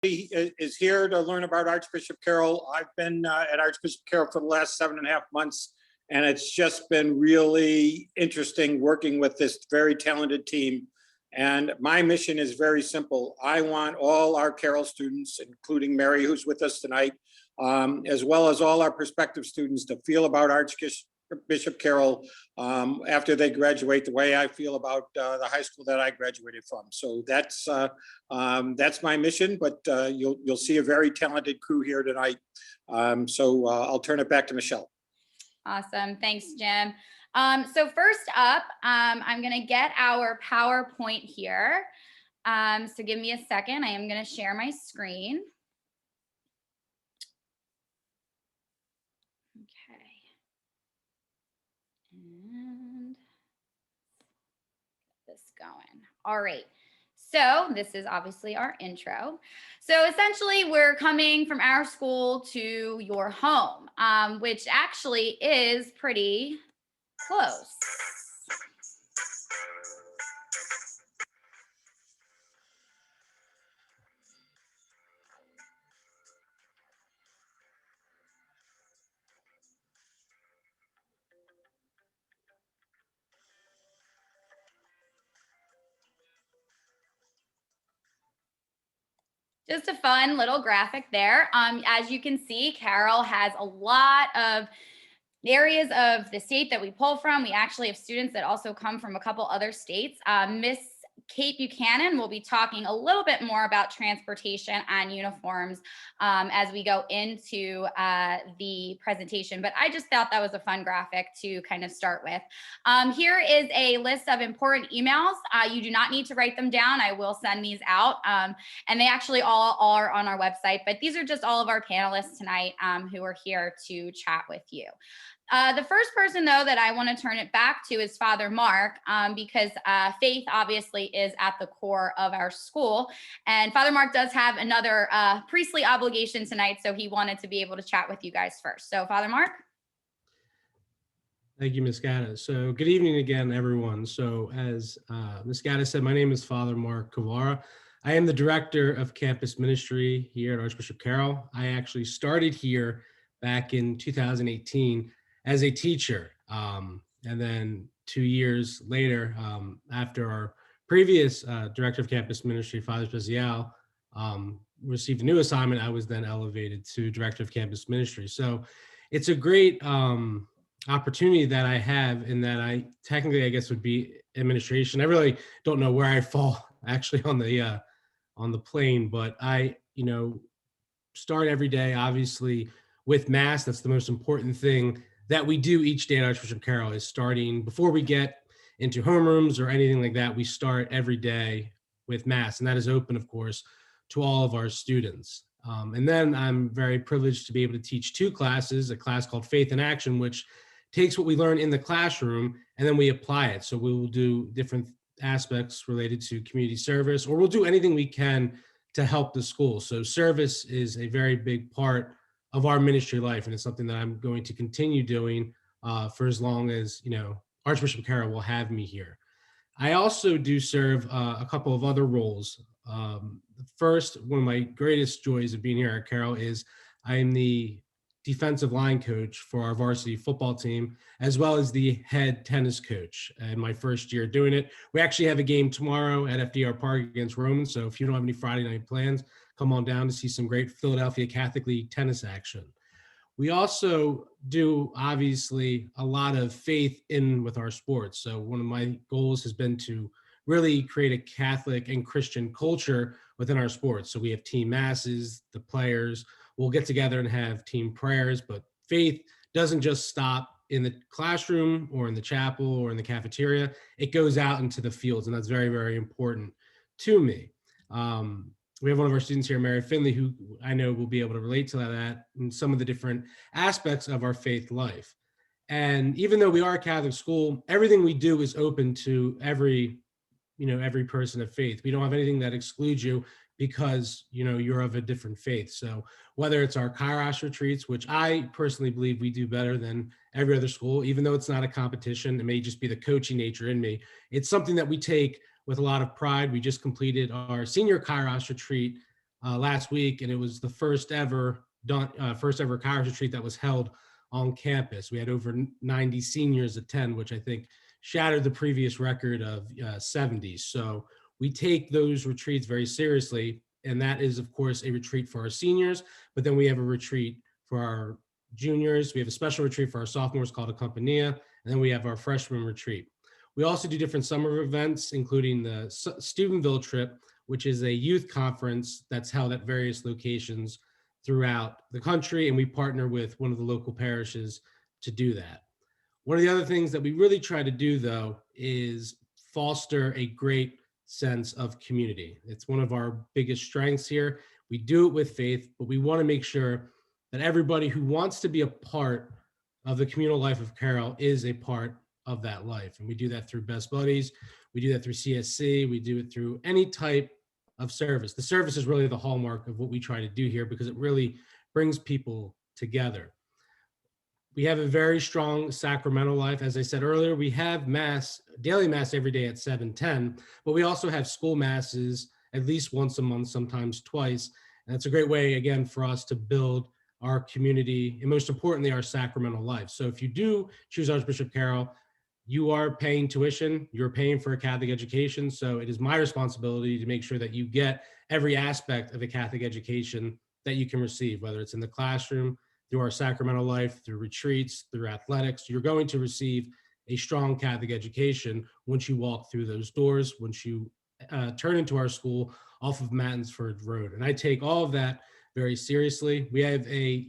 is here to learn about Archbishop Carroll. I've been at Archbishop Carroll for the last 7.5 months, and it's just been really interesting working with this very talented team. And my mission is very simple. I want all our Carroll students, including Mary, who's with us tonight, as well as all our prospective students, to feel about Archbishop Carroll after they graduate the way I feel about the high school that I graduated from. So that's my mission, but you'll see a very talented crew here tonight. So I'll turn it back to Michelle. Awesome. Thanks, Jim. So first up, I'm going to get our PowerPoint here. So give me a second. I am going to share my screen. Okay. And get this going. All right. So this is obviously our intro. So essentially we're coming from our school to your home, which actually is pretty close. Just a fun little graphic there. As you can see, Carroll has a lot of areas of the state that we pull from. We actually have students that also come from a couple other states. Miss Kate Buchanan will be talking a little bit more about transportation and uniforms as we go into the presentation, but I just thought that was a fun graphic to kind of start with. Here is a list of important emails. You do not need to write them down. I will send these out, and they actually all are on our website, but these are just all of our panelists tonight who are here to chat with you. The first person, though, that I want to turn it back to is Father Mark, because faith obviously is at the core of our school. And Father Mark does have another priestly obligation tonight, so he wanted to be able to chat with you guys first. So Father Mark. Thank you, Ms. Gaddis. So good evening again, everyone. So as Ms. Gaddis said, my name is Father Mark Kavara. I am the Director of Campus Ministry here at Archbishop Carroll. I actually started here back in 2018 as a teacher. And then 2 years later, after our previous Director of Campus Ministry, Father Special, received a new assignment, I was then elevated to Director of Campus Ministry. So it's a great opportunity that I have in that I technically, I guess, would be administration. I really don't know where I fall actually on the plane, but I, start every day, obviously, with Mass. That's the most important thing that we do each day at Archbishop Carroll, is starting before we get into homerooms or anything like that. We start every day with Mass, and that is open, of course, to all of our students. And then I'm very privileged to be able to teach 2 classes, a class called Faith in Action, which takes what we learn in the classroom and then we apply it. So we will do different aspects related to community service, or we'll do anything we can to help the school. So service is a very big part of our ministry life, and it's something that I'm going to continue doing for as long as Archbishop Carroll will have me here. I also do serve a couple of other roles. First, one of my greatest joys of being here at Carroll is I am the defensive line coach for our varsity football team, as well as the head tennis coach in my first year doing it. We actually have a game tomorrow at FDR Park against Roman, so if you don't have any Friday night plans, come on down to see some great Philadelphia Catholic League tennis action. We also do, obviously, a lot of faith in with our sports. So one of my goals has been to really create a Catholic and Christian culture within our sports. So we have team masses, the players will get together and have team prayers, but faith doesn't just stop in the classroom or in the chapel or in the cafeteria. It goes out into the fields, and that's very, very important to me. We have one of our students here, Mary Finley, who I know will be able to relate to that and some of the different aspects of our faith life. And even though we are a Catholic school, everything we do is open to every person of faith. We don't have anything that excludes you because, you're of a different faith. So whether it's our Kairos retreats, which I personally believe we do better than every other school, even though it's not a competition, it may just be the coaching nature in me. It's something that we take with a lot of pride. We just completed our senior Kairos retreat last week, and it was the first ever college retreat that was held on campus. We had over 90 seniors attend, which I think shattered the previous record of 70. So we take those retreats very seriously, and that is, of course, a retreat for our seniors, but then we have a retreat for our juniors. We have a special retreat for our sophomores called a Compania, and then we have our freshman retreat. We also do different summer events, including the Steubenville trip, which is a youth conference that's held at various locations throughout the country, and we partner with one of the local parishes to do that. One of the other things that we really try to do, though, is foster a great sense of community. It's one of our biggest strengths here. We do it with faith, but we want to make sure that everybody who wants to be a part of the communal life of Carroll is a part of that life. And we do that through Best Buddies. We do that through CSC. We do it through any type of service. The service is really the hallmark of what we try to do here because it really brings people together. We have a very strong sacramental life. As I said earlier, we have mass, daily mass every day at 7:10, but we also have school masses at least once a month, sometimes twice. And that's a great way, again, for us to build our community and most importantly, our sacramental life. So if you do choose Archbishop Carroll, you are paying tuition, you're paying for a Catholic education. So it is my responsibility to make sure that you get every aspect of a Catholic education that you can receive, whether it's in the classroom, through our sacramental life, through retreats, through athletics. You're going to receive a strong Catholic education once you walk through those doors, once you turn into our school off of Mattonsford Road. And I take all of that very seriously. We have a,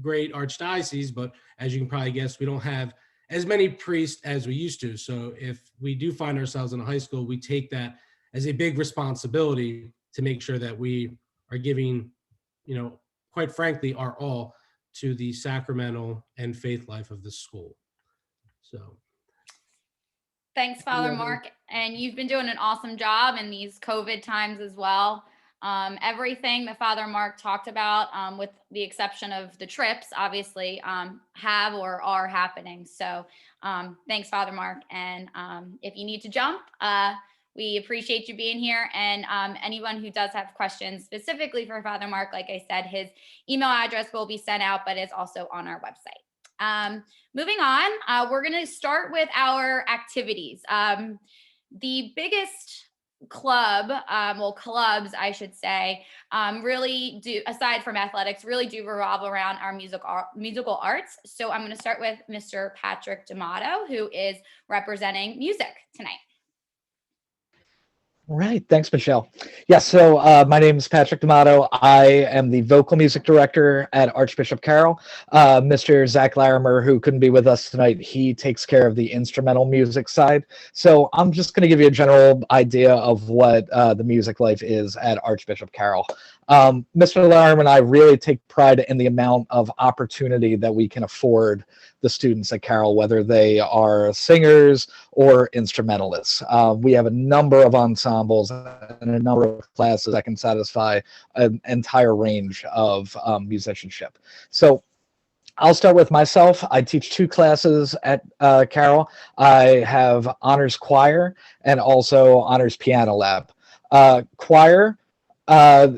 great archdiocese, but as you can probably guess, we don't have as many priests as we used to. So if we do find ourselves in a high school, we take that as a big responsibility to make sure that we are giving, quite frankly, our all to the sacramental and faith life of the school. So. Thanks, Father Mark. And you've been doing an awesome job in these COVID times as well. Everything that Father Mark talked about, with the exception of the trips, obviously, have or are happening. So thanks, Father Mark. And if you need to jump, we appreciate you being here. And anyone who does have questions specifically for Father Mark, like I said, his email address will be sent out, but it's also on our website. Moving on, we're going to start with our activities. The biggest clubs, I should say, really do, aside from athletics, really do revolve around our musical arts. So I'm going to start with Mr. Patrick D'Amato, who is representing music tonight. All right. Thanks, Michelle. Yeah, so my name is Patrick D'Amato. I am the vocal music director at Archbishop Carroll. Mr. Zach Larimer, who couldn't be with us tonight, he takes care of the instrumental music side. So I'm just going to give you a general idea of what the music life is at Archbishop Carroll. Mr. Larimer and I really take pride in the amount of opportunity that we can afford the students at Carroll, whether they are singers or instrumentalists. We have a number of ensembles and a number of classes that can satisfy an entire range of musicianship. So I'll start with myself. I teach 2 classes at Carroll. I have honors choir and also honors piano lab. Choir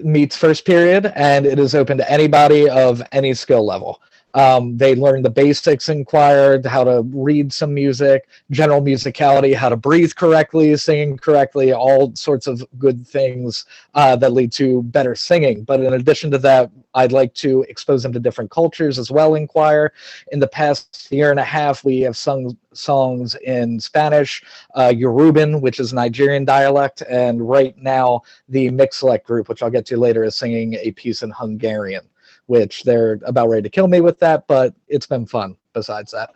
meets first period, and it is open to anybody of any skill level. They learn the basics in choir, how to read some music, general musicality, how to breathe correctly, singing correctly, all sorts of good things that lead to better singing. But in addition to that, I'd like to expose them to different cultures as well in choir. In the past year and a half, we have sung songs in Spanish, Yoruban, which is Nigerian dialect, and right now the Mix Select group, which I'll get to later, is singing a piece in Hungarian, which they're about ready to kill me with that, but it's been fun besides that.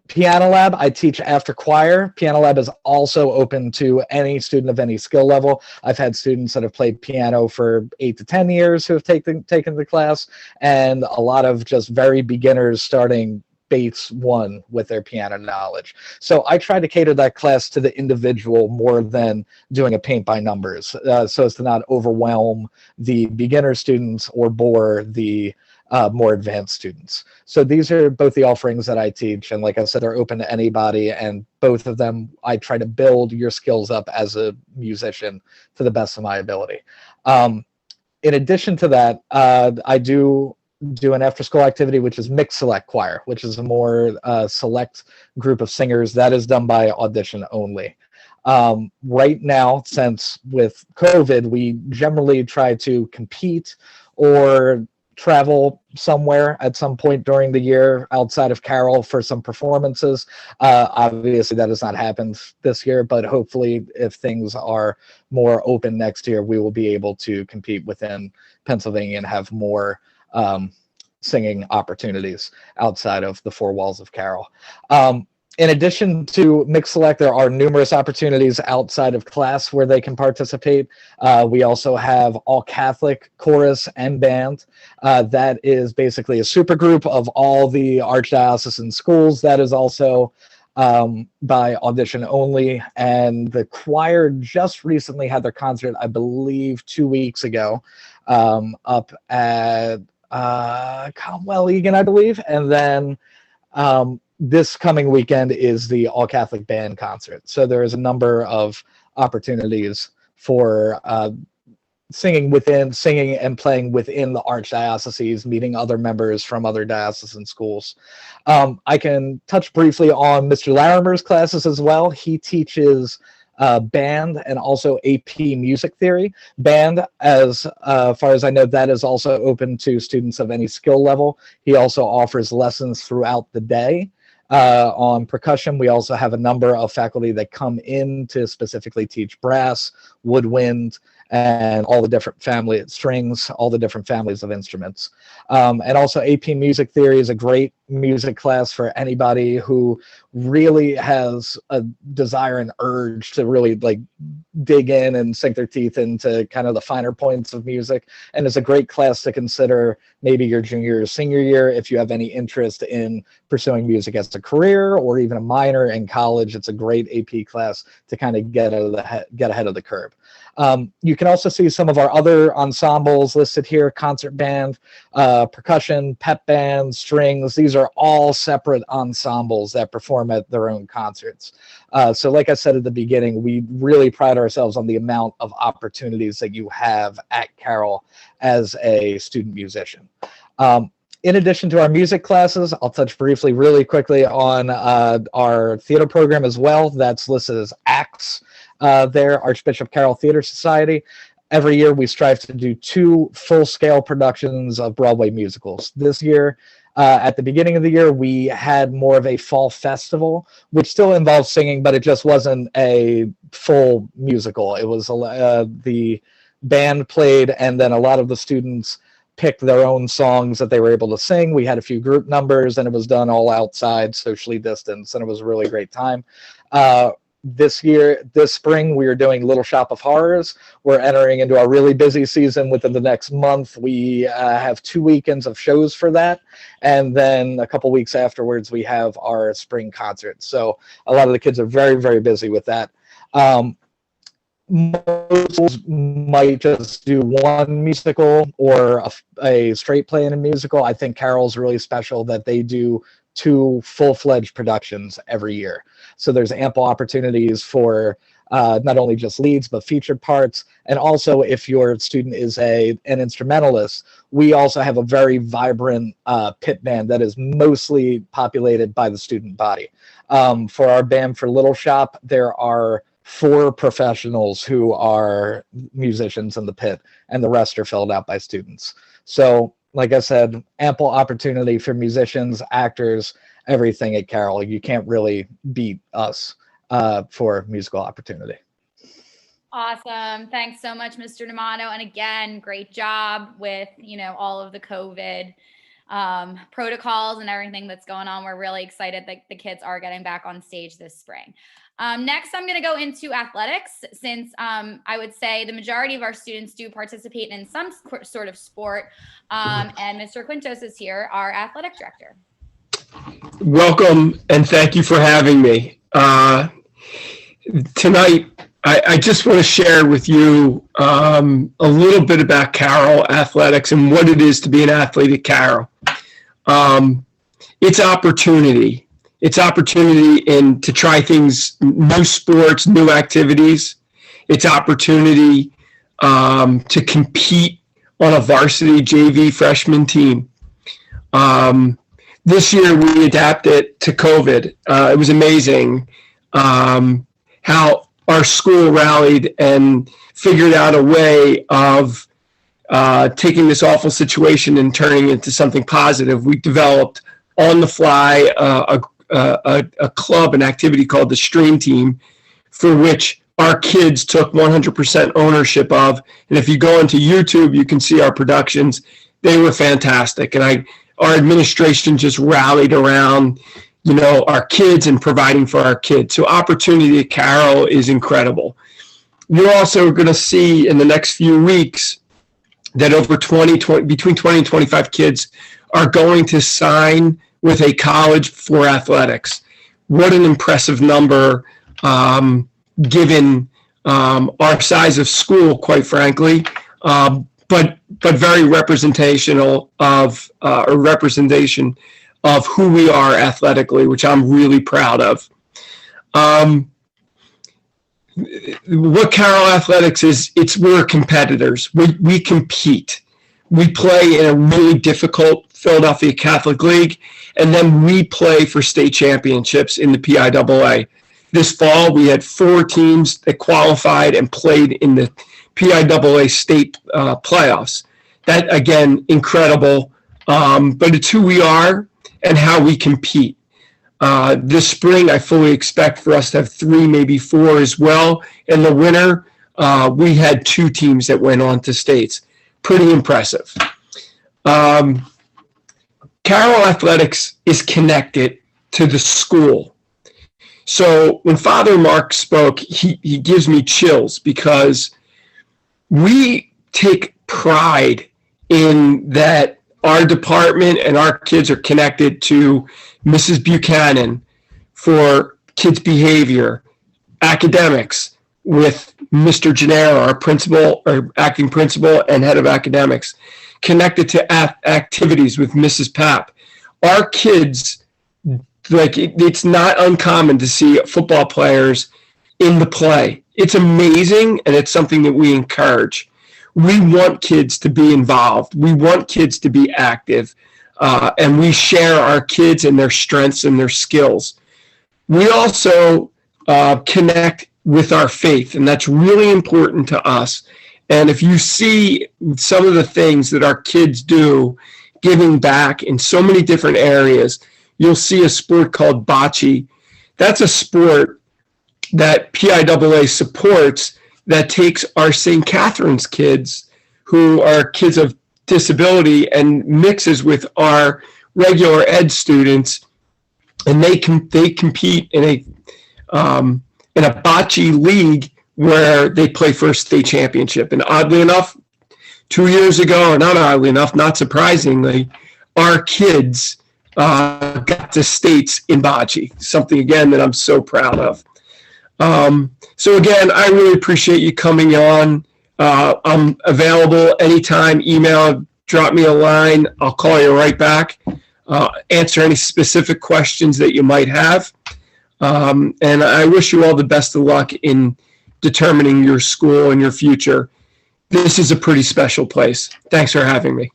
Piano lab, I teach after choir. Piano lab is also open to any student of any skill level. I've had students that have played piano for 8 to 10 years who have taken the class, and a lot of just very beginners starting base 1 with their piano knowledge. So I try to cater that class to the individual more than doing a paint by numbers, so as to not overwhelm the beginner students or bore the more advanced students. So these are both the offerings that I teach. And like I said, they're open to anybody. And both of them, I try to build your skills up as a musician to the best of my ability. In addition to that, I do an after-school activity, which is Mix Select Choir, which is a more select group of singers that is done by audition only. Right now, since with COVID, we generally try to compete or travel somewhere at some point during the year outside of Carroll for some performances. Obviously, that has not happened this year, but hopefully, if things are more open next year, we will be able to compete within Pennsylvania and have more singing opportunities outside of the four walls of Carroll. In addition to Mix Select, there are numerous opportunities outside of class where they can participate. We also have all Catholic chorus and band. That is basically a super group of all the archdiocesan schools. That is also by audition only. And the choir just recently had their concert, I believe, 2 weeks ago, up at Comwell Egan, I believe. And then this coming weekend is the All Catholic Band concert. So there is a number of opportunities for singing and playing within the archdioceses, meeting other members from other diocesan schools. I can touch briefly on Mr. Larimer's classes as well. He teaches band and also AP music theory. Band, as far as I know, that is also open to students of any skill level. He also offers lessons throughout the day. On percussion, we also have a number of faculty that come in to specifically teach brass, woodwind, and all the different strings, all the different families of instruments. And also AP Music Theory is a great music class for anybody who really has a desire and urge to really like dig in and sink their teeth into kind of the finer points of music. And it's a great class to consider maybe your junior or senior year if you have any interest in pursuing music as a career or even a minor in college. It's a great AP class to kind of get ahead of the curve. You can also see some of our other ensembles listed here: concert band, percussion, pep band, strings. These are all separate ensembles that perform at their own concerts. So like I said at the beginning, we really pride ourselves on the amount of opportunities that you have at Carroll as a student musician. In addition to our music classes, I'll touch briefly really quickly on our theater program as well. That's listed as ACTS there, Archbishop Carroll Theater Society. Every year we strive to do 2 full-scale productions of Broadway musicals. This year, at the beginning of the year, we had more of a fall festival, which still involves singing, but it just wasn't a full musical. It was the band played, and then a lot of the students picked their own songs that they were able to sing. We had a few group numbers, and it was done all outside, socially distanced, and it was a really great time. This spring, we are doing Little Shop of Horrors. We're entering into a really busy season within the next month. We have 2 weekends of shows for that. And then a couple weeks afterwards, we have our spring concert. So a lot of the kids are very, very busy with that. Most schools might just do one musical or a straight play in a musical. I think Carroll's really special that they do 2 full-fledged productions every year. So there's ample opportunities for not only just leads, but featured parts. And also, if your student is an instrumentalist, we also have a very vibrant pit band that is mostly populated by the student body. For our band for Little Shop, there are 4 professionals who are musicians in the pit, and the rest are filled out by students. So, like I said, ample opportunity for musicians, actors, everything at Carroll. You can't really beat us for musical opportunity. Awesome. Thanks so much, Mr. D'Amato. And again, great job with, all of the COVID protocols and everything that's going on. We're really excited that the kids are getting back on stage this spring. Next, I'm going to go into athletics, since I would say the majority of our students do participate in some sort of sport. And Mr. Quintos is here, our athletic director. Welcome, and thank you for having me. tonight, I just want to share with you a little bit about Carroll Athletics and what it is to be an athlete at Carroll. It's opportunity. It's opportunity to try things, new sports, new activities. It's opportunity to compete on a varsity JV freshman team. This year we adapted to COVID. It was amazing how our school rallied and figured out a way of taking this awful situation and turning it into something positive. We developed on the fly a club, an activity called the Stream Team, for which our kids took 100% ownership of. And if you go into YouTube, you can see our productions. They were fantastic. And our administration just rallied around, our kids and providing for our kids. So opportunity at Carroll is incredible. You're also going to see in the next few weeks that between 20 and 25 kids are going to sign with a college for athletics. What an impressive number, given our size of school, quite frankly, but very representational of representation of who we are athletically, which I'm really proud of. What Carroll Athletics is, we're competitors. We compete. We play in a really difficult Philadelphia Catholic League, and then we play for state championships in the PIAA. This fall, we had 4 teams that qualified and played in the PIAA state playoffs. That, again, incredible, but it's who we are and how we compete. This spring, I fully expect for us to have 3, maybe 4 as well. In the winter, we had 2 teams that went on to states. Pretty impressive. Carroll Athletics is connected to the school. So when Father Mark spoke, he gives me chills because we take pride in that our department and our kids are connected to Mrs. Buchanan for kids' behavior, academics with Mr. Gennaro, our principal or acting principal and head of academics, connected to activities with Mrs. Papp. Our kids, it's not uncommon to see football players in the play. It's amazing, and it's something that we encourage. We want kids to be involved. We want kids to be active. And we share our kids and their strengths and their skills. We also connect with our faith, and that's really important to us. And if you see some of the things that our kids do, giving back in so many different areas, you'll see a sport called bocce. That's a sport that PIAA supports that takes our St. Catherine's kids, who are kids of disability, and mixes with our regular ed students, and they compete in a bocce league where they play for a state championship. And oddly enough, 2 years ago, or not oddly enough, not surprisingly, our kids got to states in bocce, something again that I'm so proud of. So again, I really appreciate you coming on. I'm available anytime. Email, drop me a line. I'll call you right back. Answer any specific questions that you might have. And I wish you all the best of luck in determining your school and your future. This is a pretty special place. Thanks for having me.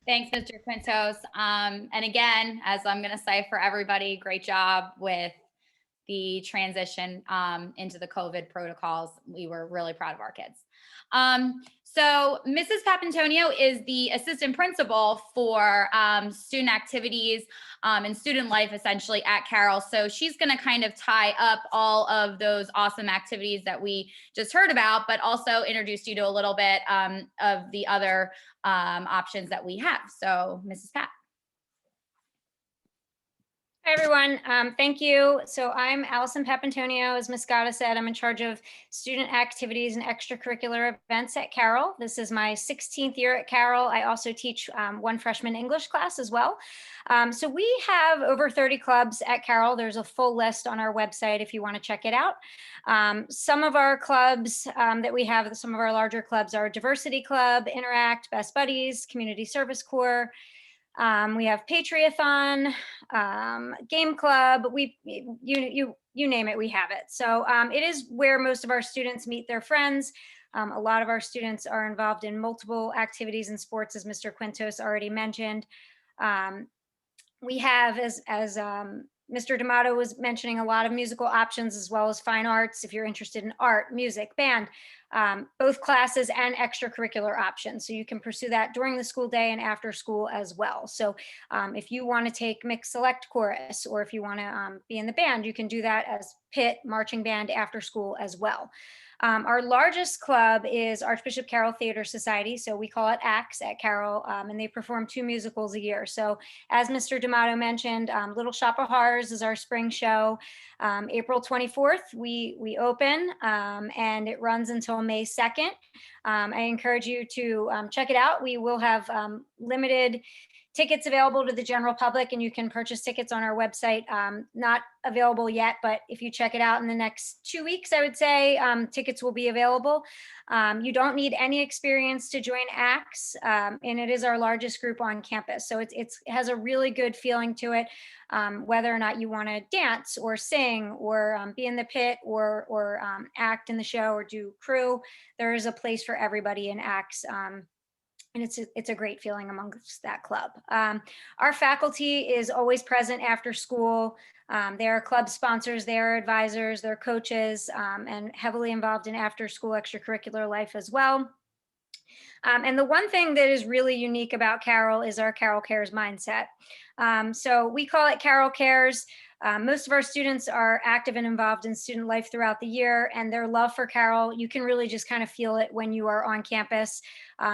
Thanks, Mr. Quintos. And again, as I'm going to say for everybody, great job with the transition into the COVID protocols. We were really proud of our kids. So Mrs. Papantonio is the assistant principal for student activities and student life essentially at Carroll. So she's going to kind of tie up all of those awesome activities that we just heard about, but also introduce you to a little bit of the other options that we have. So Mrs. Pat. Hi, everyone. Thank you. So I'm Allison Papantonio. As Ms. Gata said, I'm in charge of student activities and extracurricular events at Carroll. This is my 16th year at Carroll. I also teach one freshman English class as well. So we have over 30 clubs at Carroll. There's a full list on our website if you want to check it out. Some of our clubs that we have, some of our larger clubs are Diversity Club, Interact, Best Buddies, Community Service Corps. We have Patriothon, Game Club. You name it, we have it. So it is where most of our students meet their friends. A lot of our students are involved in multiple activities and sports, as Mr. Quintos already mentioned. We have, as Mr. D'Amato was mentioning, a lot of musical options as well as fine arts. If you're interested in art, music, band, both classes and extracurricular options. So you can pursue that during the school day and after school as well. So if you want to take mixed select chorus, or if you want to be in the band, you can do that as pit, marching band after school as well. Our largest club is Archbishop Carroll Theater Society. So we call it ACTS at Carroll, and they perform 2 musicals a year. So as Mr. D'Amato mentioned, Little Shop of Horrors is our spring show. April 24th, we open, and it runs until May 2nd. I encourage you to check it out. We will have limited tickets available to the general public, and you can purchase tickets on our website. Not available yet, but if you check it out in the next 2 weeks, I would say tickets will be available. You don't need any experience to join ACTS, and it is our largest group on campus. So it has a really good feeling to it, whether or not you want to dance or sing or be in the pit or act in the show or do crew. There is a place for everybody in ACTS. And it's a great feeling amongst that club. Our faculty is always present after school. They are club sponsors, they are advisors, they're coaches, and heavily involved in after school extracurricular life as well. And the one thing that is really unique about Carroll is our Carroll Cares mindset. So we call it Carroll Cares. Most of our students are active and involved in student life throughout the year, and their love for Carroll, you can really just kind of feel it when you are on campus.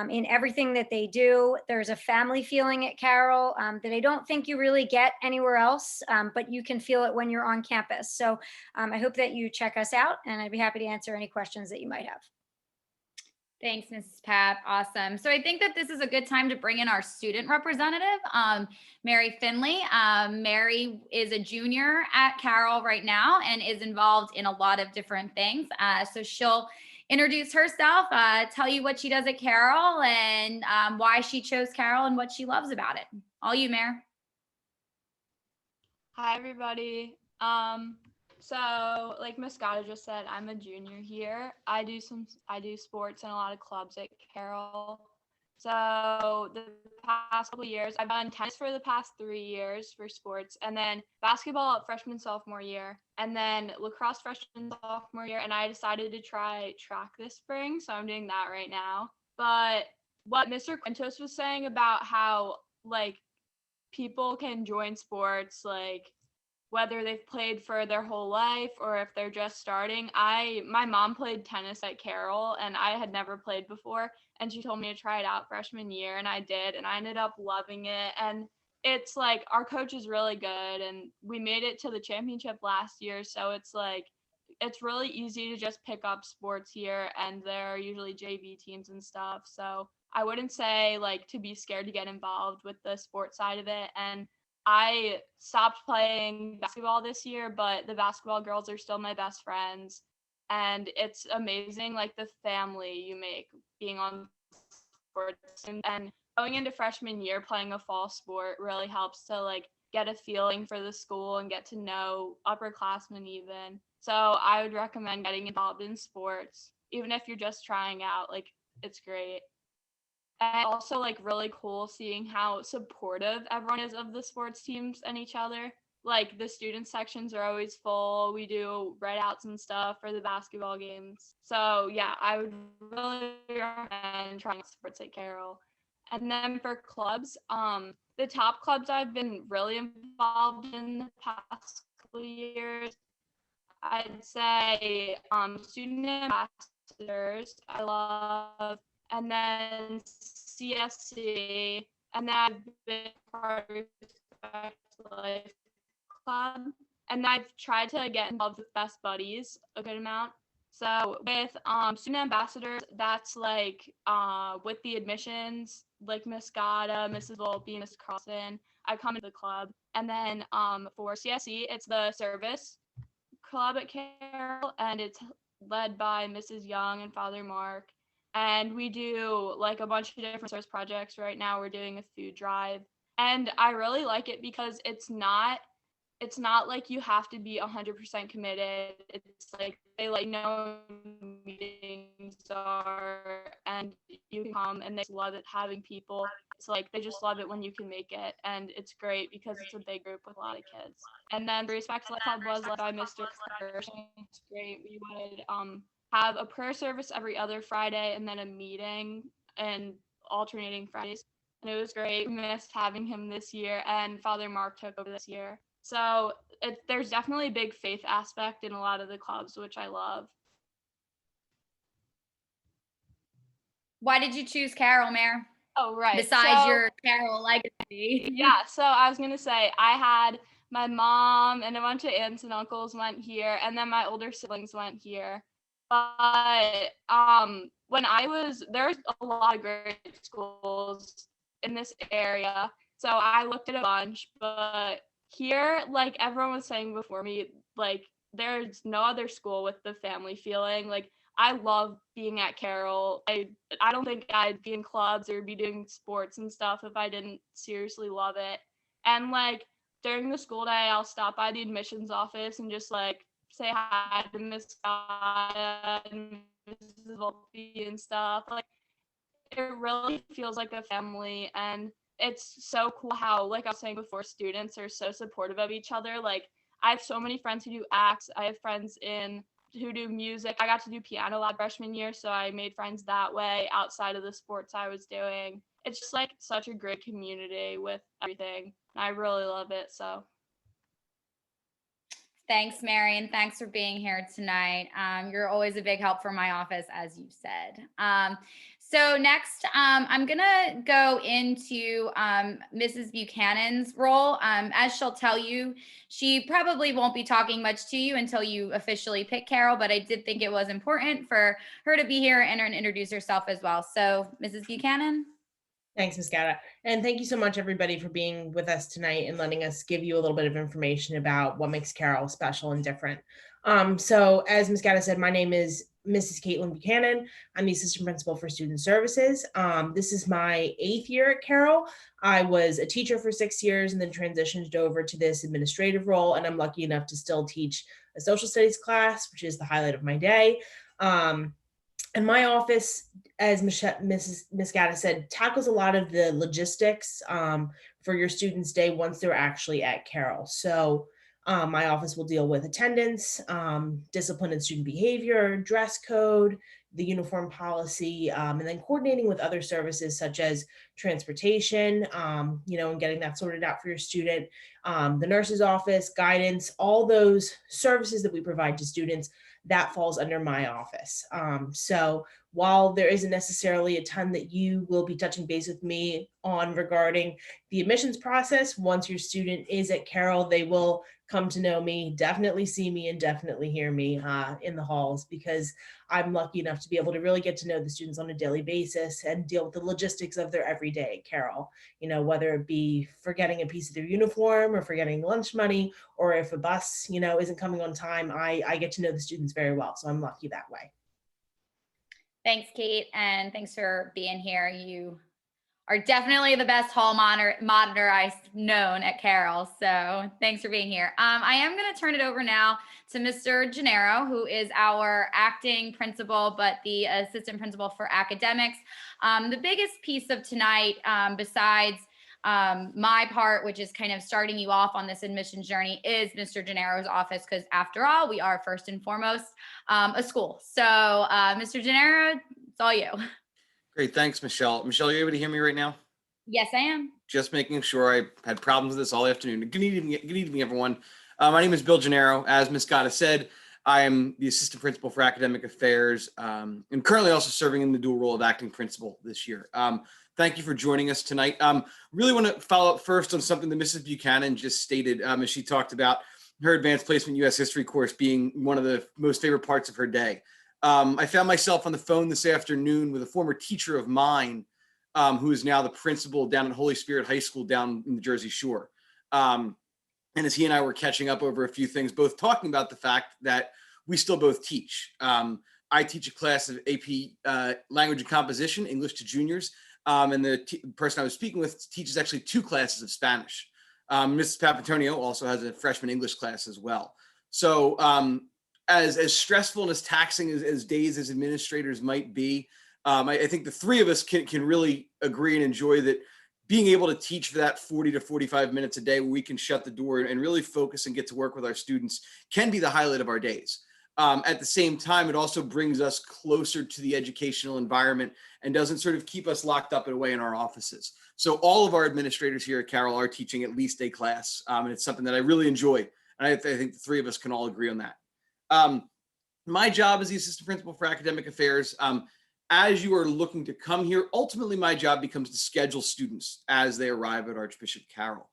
In everything that they do, there's a family feeling at Carroll that I don't think you really get anywhere else, but you can feel it when you're on campus. So I hope that you check us out, and I'd be happy to answer any questions that you might have. Thanks, Mrs. Pap. Awesome. So I think that this is a good time to bring in our student representative, Mary Finley. Mary is a junior at Carroll right now and is involved in a lot of different things. So she'll introduce herself, tell you what she does at Carroll and why she chose Carroll and what she loves about it. All you, Mary. Hi, everybody. So like Miss Gata just said, I'm a junior here. I do sports and a lot of clubs at Carroll. So the past couple of years, I've done tennis for the past 3 years for sports, and then basketball at freshman sophomore year, and then lacrosse freshman sophomore year, and I decided to try track this spring, so I'm doing that right now. But what Mr. Quintos was saying about how like people can join sports, like whether they've played for their whole life or if they're just starting. My mom played tennis at Carroll, and I had never played before, and she told me to try it out freshman year, and I did, and I ended up loving it. And it's like our coach is really good, and we made it to the championship last year, so it's like it's really easy to just pick up sports here, and there are usually JV teams and stuff. So I wouldn't say like to be scared to get involved with the sports side of it. And I stopped playing basketball this year, but the basketball girls are still my best friends. And it's amazing, like the family you make being on sports. And going into freshman year, playing a fall sport really helps to like get a feeling for the school and get to know upperclassmen even. So I would recommend getting involved in sports, even if you're just trying out, like it's great. And also like really cool seeing how supportive everyone is of the sports teams and each other. Like the student sections are always full. We do write-outs and stuff for the basketball games. So yeah, I would really recommend trying sports at Carroll. And then for clubs, the top clubs I've been really involved in the past couple of years, I'd say student ambassadors, I love, and then CSC, and then I've been part of Respect Life club, and I've tried to get involved with Best Buddies a good amount. So with student ambassadors, that's like with the admissions, like Miss Gata, Mrs. Volpe, Miss Carlson, I come into the club. And then for CSE, it's the service club at Carroll, and it's led by Mrs. Young and Father Mark. And we do like a bunch of different service projects. Right now we're doing a food drive. And I really like it because it's not like you have to be 100% committed. It's like they let you know meetings are, and you can come, and they love it having people. It's like they just love it when you can make it, and it's great because it's a big group with a lot of kids. And then the Respect Club was led by Mr. Kirsch. It's great. We would have a prayer service every other Friday, and then a meeting and alternating Fridays. And it was great. We missed having him this year, and Father Mark took over this year. So there's definitely a big faith aspect in a lot of the clubs, which I love. Why did you choose Carroll, Mayor? Oh, right. Besides your Carroll legacy. Yeah, so I was going to say, I had my mom and a bunch of aunts and uncles went here, and then my older siblings went here. But when there's a lot of great schools in this area, so I looked at a bunch, but here, like everyone was saying before me, like there's no other school with the family feeling. Like I love being at Carroll. I don't think I'd be in clubs or be doing sports and stuff if I didn't seriously love it. And like during the school day, I'll stop by the admissions office and just like say hi to Miss Scott and Mrs. Volpe and stuff. Like it really feels like a family, and it's so cool how, like I was saying before, students are so supportive of each other. Like I have so many friends who do acts. I have friends who do music. I got to do piano lab freshman year, so I made friends that way outside of the sports I was doing. It's just like such a great community with everything. I really love it. So Thanks, Mary, and thanks for being here tonight. You're always a big help for my office, as you said. So next, I'm gonna go into Mrs. Buchanan's role. As she'll tell you, she probably won't be talking much to you until you officially pick Carol, but I did think it was important for her to be here and introduce herself as well. So Mrs. Buchanan. Thanks, Ms. Gata. And thank you so much, everybody, for being with us tonight and letting us give you a little bit of information about what makes Carroll special and different. So as Ms. Gata said, my name is Mrs. Caitlin Buchanan. I'm the Assistant Principal for Student Services. This is my 8th year at Carroll. I was a teacher for 6 years and then transitioned over to this administrative role. And I'm lucky enough to still teach a social studies class, which is the highlight of my day. And my office, as Ms. Gata said, tackles a lot of the logistics for your students' day once they're actually at Carroll. So my office will deal with attendance, discipline and student behavior, dress code, the uniform policy, and then coordinating with other services such as transportation, and getting that sorted out for your student, the nurse's office, guidance, all those services that we provide to students, that falls under my office. So while there isn't necessarily a ton that you will be touching base with me on regarding the admissions process, once your student is at Carroll, they will come to know me, definitely see me, and definitely hear me in the halls, because I'm lucky enough to be able to really get to know the students on a daily basis and deal with the logistics of their everyday at Carroll, whether it be forgetting a piece of their uniform or forgetting lunch money, or if a bus, isn't coming on time, I get to know the students very well. So I'm lucky that way. Thanks, Kate, and thanks for being here. You are definitely the best hall monitor I've known at Carroll, so thanks for being here. I am going to turn it over now to Mr. Gennaro, who is our acting principal, but the assistant principal for academics. The biggest piece of tonight, besides my part, which is kind of starting you off on this admissions journey, is Mr. Gennaro's office, because after all, we are first and foremost a school. So Mr. Gennaro, it's all you. Great, thanks, Michelle. Michelle, are you able to hear me right now? Yes, I am. Just making sure. I had problems with this all afternoon. Good evening, everyone. My name is Bill Gennaro. As Ms. Gata said, I am the assistant principal for academic affairs, and currently also serving in the dual role of acting principal this year. Thank you for joining us tonight. Really want to follow up first on something that Mrs. Buchanan just stated as she talked about her advanced placement U.S. history course being one of the most favorite parts of her day. I found myself on the phone this afternoon with a former teacher of mine who is now the principal down at Holy Spirit High School down in the Jersey Shore. And as he and I were catching up over a few things, both talking about the fact that we still both teach. I teach a class of AP language and composition, English to juniors. And the person I was speaking with teaches actually 2 classes of Spanish. Mrs. Papantonio also has a freshman English class as well. So as stressful and as taxing as days as administrators might be, I think the 3 of us can really agree and enjoy that being able to teach for that 40 to 45 minutes a day where we can shut the door and really focus and get to work with our students can be the highlight of our days. At the same time, it also brings us closer to the educational environment and doesn't sort of keep us locked up and away in our offices. So all of our administrators here at Carroll are teaching at least a class, and it's something that I really enjoy. And I think the 3 of us can all agree on that. My job as the assistant principal for academic affairs, as you are looking to come here, ultimately my job becomes to schedule students as they arrive at Archbishop Carroll.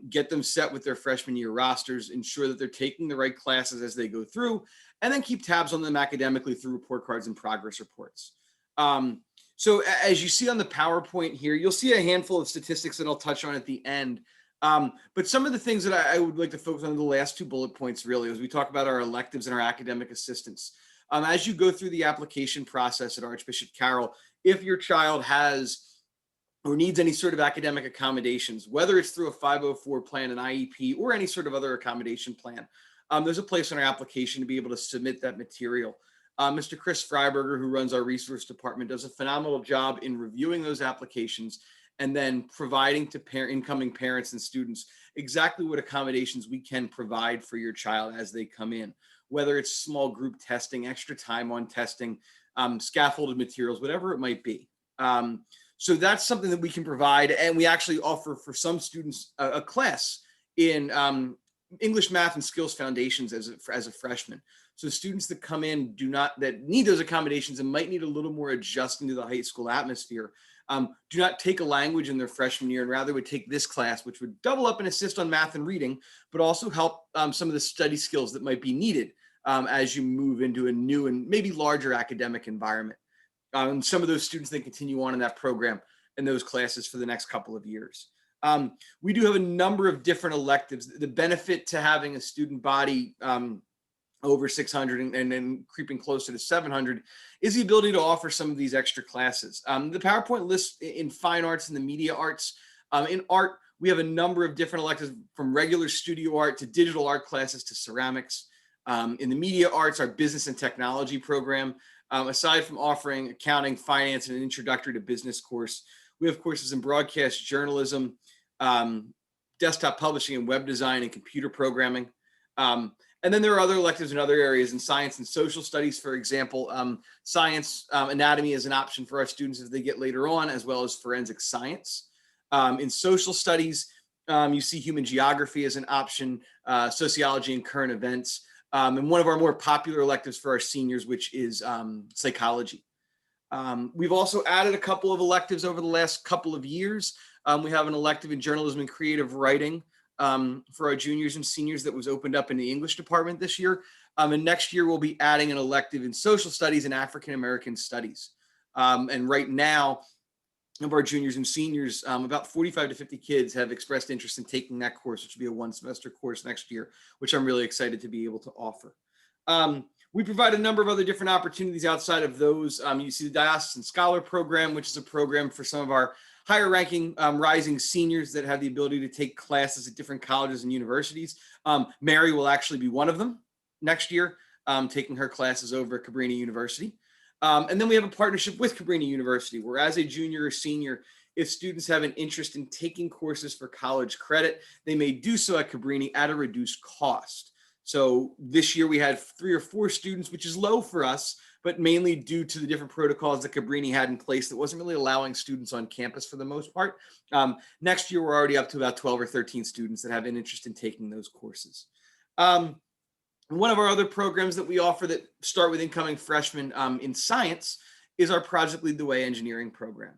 Get them set with their freshman year rosters, ensure that they're taking the right classes as they go through, and then keep tabs on them academically through report cards and progress reports. So as you see on the PowerPoint here, you'll see a handful of statistics that I'll touch on at the end. But some of the things that I would like to focus on in the last 2 bullet points really as we talk about our electives and our academic assistance. As you go through the application process at Archbishop Carroll, if your child has or needs any sort of academic accommodations, whether it's through a 504 plan, an IEP, or any sort of other accommodation plan, there's a place on our application to be able to submit that material. Mr. Chris Freiberger, who runs our resource department, does a phenomenal job in reviewing those applications and then providing to incoming parents and students exactly what accommodations we can provide for your child as they come in, whether it's small group testing, extra time on testing, scaffolded materials, whatever it might be. So that's something that we can provide. And we actually offer for some students a class in English, math, and skills foundations as a freshman. So students that come in that need those accommodations and might need a little more adjusting to the high school atmosphere, do not take a language in their freshman year and rather would take this class, which would double up and assist on math and reading, but also help some of the study skills that might be needed as you move into a new and maybe larger academic environment. Some of those students then continue on in that program and those classes for the next couple of years. We do have a number of different electives. The benefit to having a student body over 600 and then creeping closer to 700 is the ability to offer some of these extra classes. The PowerPoint lists in fine arts and the media arts. In art, we have a number of different electives from regular studio art to digital art classes to ceramics. In the media arts, our business and technology program, aside from offering accounting, finance, and an introductory to business course, we have courses in broadcast journalism, desktop publishing and web design and computer programming. And then there are other electives in other areas in science and social studies, for example. Science anatomy is an option for our students as they get later on, as well as forensic science. In social studies, you see human geography as an option, sociology and current events, and one of our more popular electives for our seniors, which is psychology. We've also added a couple of electives over the last couple of years. We have an elective in journalism and creative writing for our juniors and seniors that was opened up in the English department this year. And next year, we'll be adding an elective in social studies and African-American studies. And right now, of our juniors and seniors, about 45 to 50 kids have expressed interest in taking that course, which will be a 1-semester course next year, which I'm really excited to be able to offer. We provide a number of other different opportunities outside of those. You see the Diocesan Scholar Program, which is a program for some of our higher ranking rising seniors that have the ability to take classes at different colleges and universities. Mary will actually be one of them next year, taking her classes over at Cabrini University. And then we have a partnership with Cabrini University, where as a junior or senior, if students have an interest in taking courses for college credit, they may do so at Cabrini at a reduced cost. So this year we had 3 or 4 students, which is low for us, but mainly due to the different protocols that Cabrini had in place that wasn't really allowing students on campus for the most part. Next year, we're already up to about 12 or 13 students that have an interest in taking those courses. One of our other programs that we offer that start with incoming freshmen in science is our Project Lead the Way engineering program.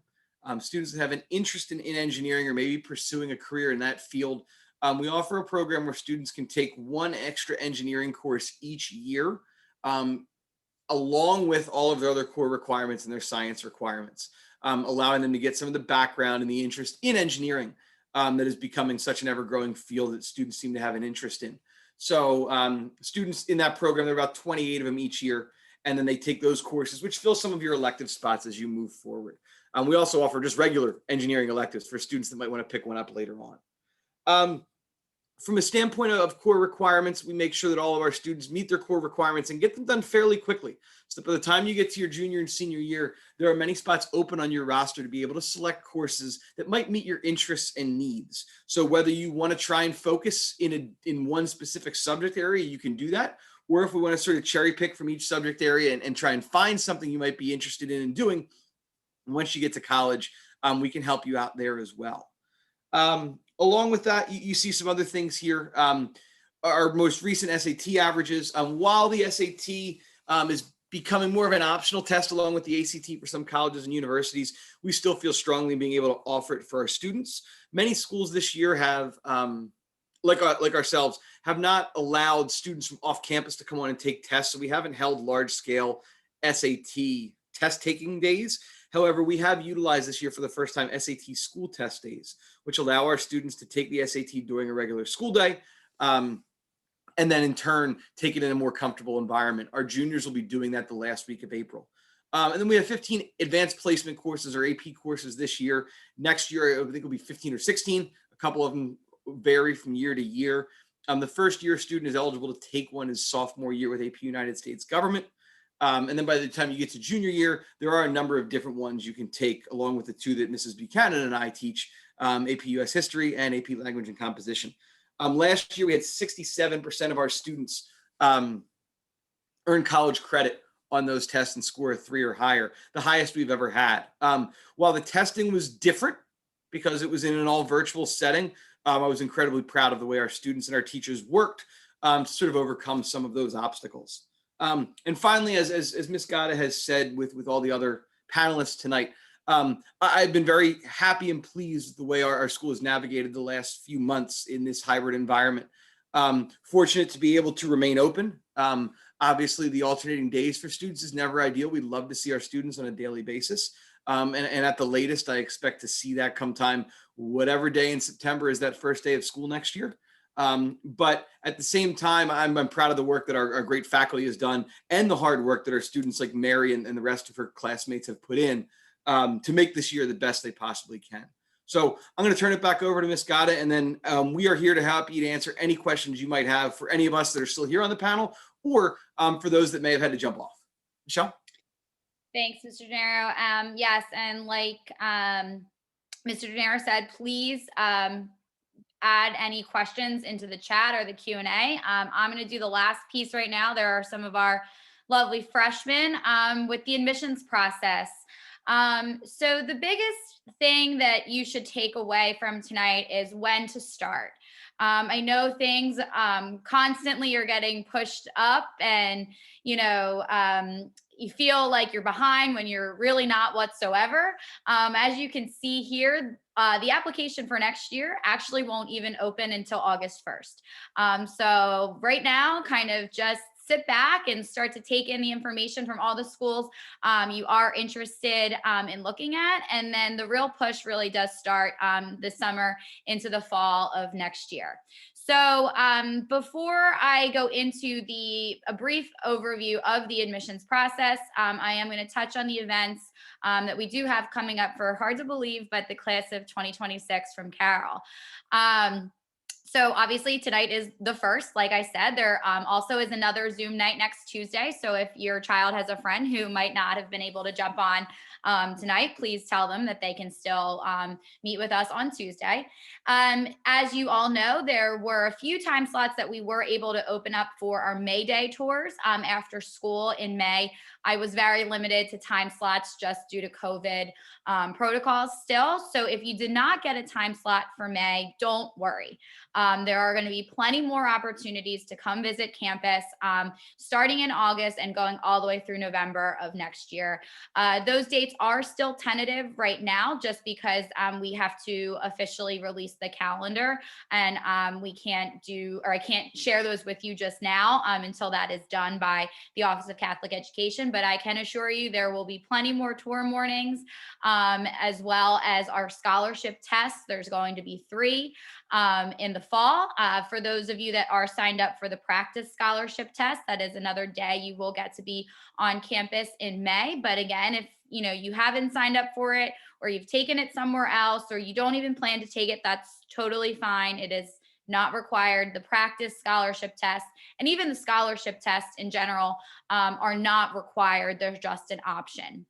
Students that have an interest in engineering or maybe pursuing a career in that field, we offer a program where students can take one extra engineering course each year, along with all of their other core requirements and their science requirements, allowing them to get some of the background and the interest in engineering that is becoming such an ever-growing field that students seem to have an interest in. So students in that program, there are about 28 of them each year, and then they take those courses, which fill some of your elective spots as you move forward. We also offer just regular engineering electives for students that might want to pick one up later on. From a standpoint of core requirements, we make sure that all of our students meet their core requirements and get them done fairly quickly. So that by the time you get to your junior and senior year, there are many spots open on your roster to be able to select courses that might meet your interests and needs. So whether you want to try and focus in one specific subject area, you can do that. Or if we want to sort of cherry pick from each subject area and try and find something you might be interested in doing, once you get to college, we can help you out there as well. Along with that, you see some other things here. Our most recent SAT averages, while the SAT is becoming more of an optional test along with the ACT for some colleges and universities, we still feel strongly being able to offer it for our students. Many schools this year have, like ourselves, have not allowed students from off campus to come on and take tests. So we haven't held large scale SAT test taking days. However, we have utilized this year for the first time SAT school test days, which allow our students to take the SAT during a regular school day, and then in turn, take it in a more comfortable environment. Our juniors will be doing that the last week of April. And then we have 15 advanced placement courses or AP courses this year. Next year, I think it'll be 15 or 16. A couple of them vary from year to year. The first year student is eligible to take one is sophomore year with AP United States Government. And then by the time you get to junior year, there are a number of different ones you can take along with the two that Mrs. Buchanan and I teach, AP US History and AP Language and Composition. Last year, we had 67% of our students earn college credit on those tests and score a 3 or higher, the highest we've ever had. While the testing was different because it was in an all virtual setting, I was incredibly proud of the way our students and our teachers worked to sort of overcome some of those obstacles. And finally, as Ms. Gada has said with all the other panelists tonight, I've been very happy and pleased with the way our school has navigated the last few months in this hybrid environment. Fortunate to be able to remain open. Obviously, the alternating days for students is never ideal. We'd love to see our students on a daily basis. And at the latest, I expect to see that come time, whatever day in September is that first day of school next year. But at the same time, I'm proud of the work that our great faculty has done and the hard work that our students like Mary and the rest of her classmates have put in to make this year the best they possibly can. So I'm going to turn it back over to Ms. Gada, and then we are here to help you to answer any questions you might have for any of us that are still here on the panel or for those that may have had to jump off. Michelle? Thanks, Mr. Gennaro. Yes, and like Mr. Gennaro said, please add any questions into the chat or the Q&A. I'm going to do the last piece right now. There are some of our lovely freshmen with the admissions process. So the biggest thing that you should take away from tonight is when to start. I know things constantly are getting pushed up and, you feel like you're behind when you're really not whatsoever. As you can see here, the application for next year actually won't even open until August 1st. So right now, kind of just sit back and start to take in the information from all the schools you are interested in looking at. And then the real push really does start this summer into the fall of next year. So before I go into a brief overview of the admissions process, I am going to touch on the events that we do have coming up for, hard to believe, but the class of 2026 from Carroll. So obviously tonight is the first, like I said. There also is another Zoom night next Tuesday. So if your child has a friend who might not have been able to jump on tonight, please tell them that they can still meet with us on Tuesday. As you all know, there were a few time slots that we were able to open up for our May Day tours after school in May. I was very limited to time slots just due to COVID protocols still. So if you did not get a time slot for May, don't worry. There are going to be plenty more opportunities to come visit campus starting in August and going all the way through November of next year. Those dates are still tentative right now, just because we have to officially release the calendar, and we can't do, or I can't share those with you just now until that is done by the Office of Catholic Education. But I can assure you there will be plenty more tour mornings, as well as our scholarship tests. There's going to be 3 in the fall. For those of you that are signed up for the practice scholarship test, that is another day you will get to be on campus in May. But again, if you haven't signed up for it, or you've taken it somewhere else, or you don't even plan to take it, that's totally fine. It is not required. The practice scholarship test and even the scholarship test in general are not required. They're just an option.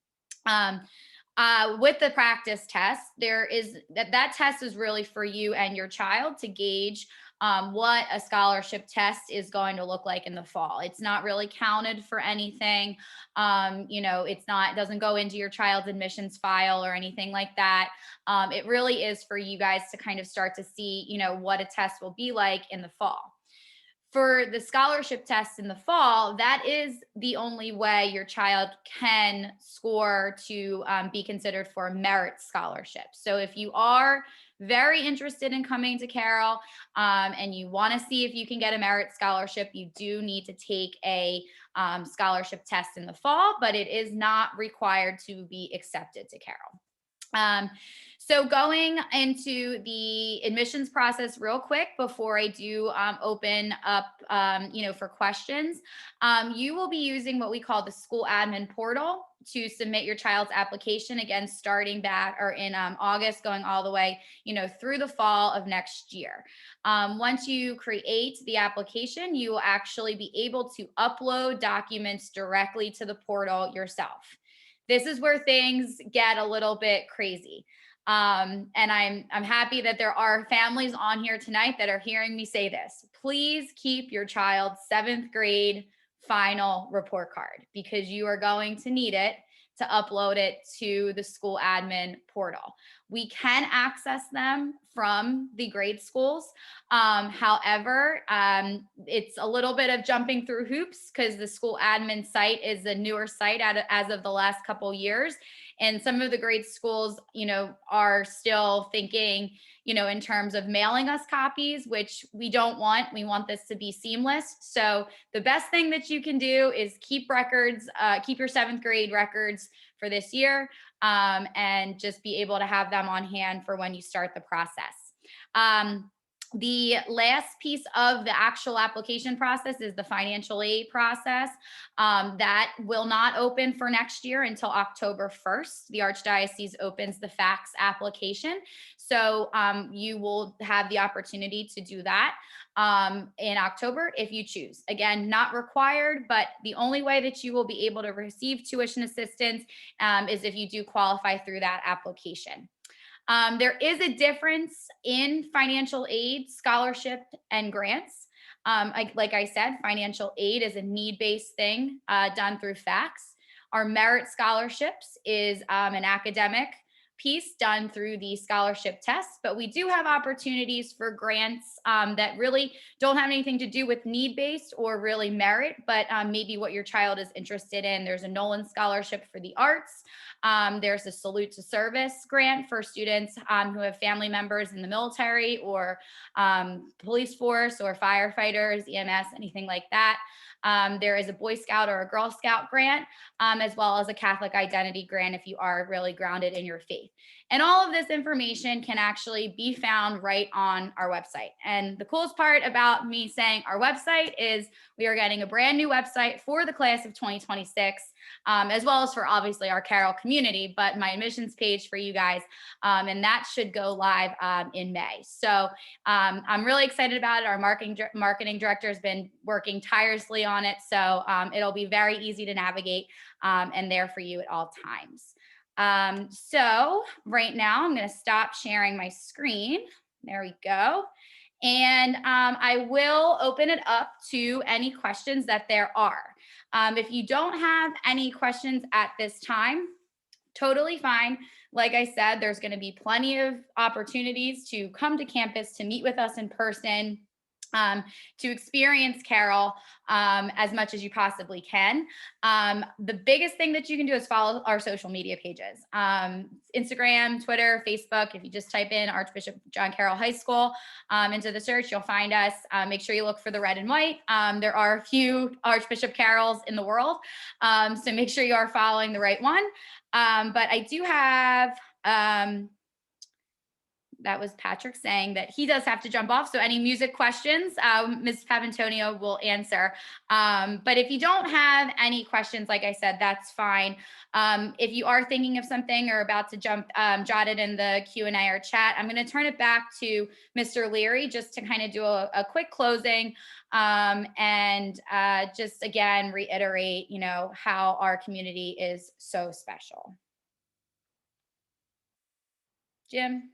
With the practice test, that test is really for you and your child to gauge what a scholarship test is going to look like in the fall. It's not really counted for anything. It doesn't go into your child's admissions file or anything like that. It really is for you guys to kind of start to see, what a test will be like in the fall. For the scholarship test in the fall, that is the only way your child can score to be considered for a merit scholarship. So if you are very interested in coming to Carroll and you want to see if you can get a merit scholarship, you do need to take a scholarship test in the fall, but it is not required to be accepted to Carroll. So going into the admissions process real quick before I do open up, for questions, you will be using what we call the school admin portal to submit your child's application, again, starting back or in August, going all the way, through the fall of next year. Once you create the application, you will actually be able to upload documents directly to the portal yourself. This is where things get a little bit crazy. And I'm happy that there are families on here tonight that are hearing me say this. Please keep your child's 7th grade final report card, because you are going to need it to upload it to the school admin portal. We can access them from the grade schools. However, it's a little bit of jumping through hoops, because the school admin site is a newer site as of the last couple years. And some of the grade schools, are still thinking, in terms of mailing us copies, which we don't want. We want this to be seamless. So the best thing that you can do is keep records, keep your 7th grade records for this year, and just be able to have them on hand for when you start the process. The last piece of the actual application process is the financial aid process. That will not open for next year until October 1st. The Archdiocese opens the fax application. So you will have the opportunity to do that in October if you choose. Again, not required, but the only way that you will be able to receive tuition assistance is if you do qualify through that application. There is a difference in financial aid, scholarship, and grants. Like I said, financial aid is a need-based thing done through fax. Our merit scholarships is an academic piece done through the scholarship tests, but we do have opportunities for grants that really don't have anything to do with need-based or really merit, but maybe what your child is interested in. There's a Nolan Scholarship for the arts. There's a Salute to Service grant for students who have family members in the military or police force or firefighters, EMS, anything like that. There is a Boy Scout or a Girl Scout grant, as well as a Catholic identity grant if you are really grounded in your faith. And all of this information can actually be found right on our website. And the coolest part about me saying our website is we are getting a brand new website for the class of 2026, as well as for obviously our Carroll community, but my admissions page for you guys. And that should go live in May. So I'm really excited about it. Our marketing director has been working tirelessly on it. So it'll be very easy to navigate and there for you at all times. So right now I'm going to stop sharing my screen. There we go. And I will open it up to any questions that there are. If you don't have any questions at this time, totally fine. Like I said, there's going to be plenty of opportunities to come to campus, to meet with us in person, to experience Carroll as much as you possibly can. The biggest thing that you can do is follow our social media pages, Instagram, Twitter, Facebook. If you just type in Archbishop John Carroll High School into the search, you'll find us. Make sure you look for the red and white. There are a few Archbishop Carrolls in the world, so make sure you are following the right one. But I do have that was Patrick saying that he does have to jump off. So any music questions, Ms. Papantonio will answer. But if you don't have any questions, like I said, that's fine. If you are thinking of something or about to jot it in the Q&A or chat, I'm going to turn it back to Mr. Leary just to kind of do a quick closing and just again reiterate, how our community is so special. Jim?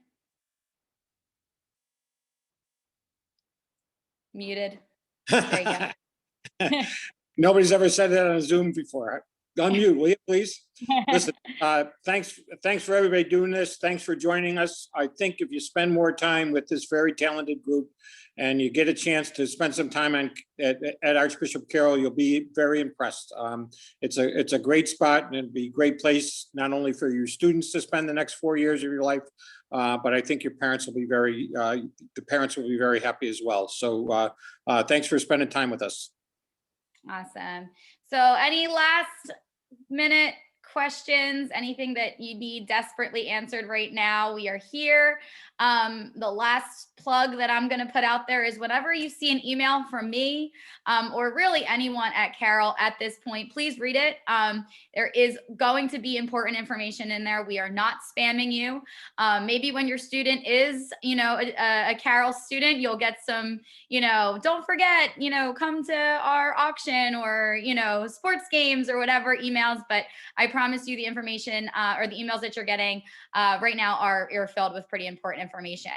Muted. There you go. Nobody's ever said that on a Zoom before. Unmute, will you please? Listen, thanks for everybody doing this. Thanks for joining us. I think if you spend more time with this very talented group and you get a chance to spend some time at Archbishop Carroll, you'll be very impressed. It's a great spot, and it'd be a great place, not only for your students to spend the next 4 years of your life, but I think your parents will be the parents will be very happy as well. So thanks for spending time with us. Awesome. So any last minute questions, anything that you need desperately answered right now, we are here. The last plug that I'm going to put out there is whenever you see an email from me or really anyone at Carroll at this point, please read it. There is going to be important information in there. We are not spamming you. Maybe when your student is, a Carroll student, you'll get some, don't forget, come to our auction or, sports games or whatever emails. But I promise you the information or the emails that you're getting right now are filled with pretty important information.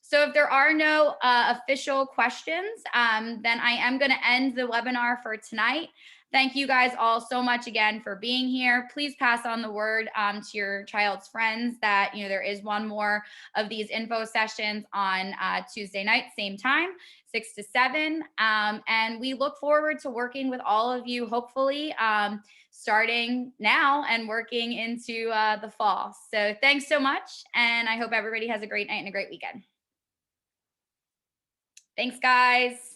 So if there are no official questions, then I am going to end the webinar for tonight. Thank you guys all so much again for being here. Please pass on the word to your child's friends that there is one more of these info sessions on Tuesday night, same time, 6 to 7. And we look forward to working with all of you, hopefully starting now and working into the fall. So thanks so much. And I hope everybody has a great night and a great weekend. Thanks, guys.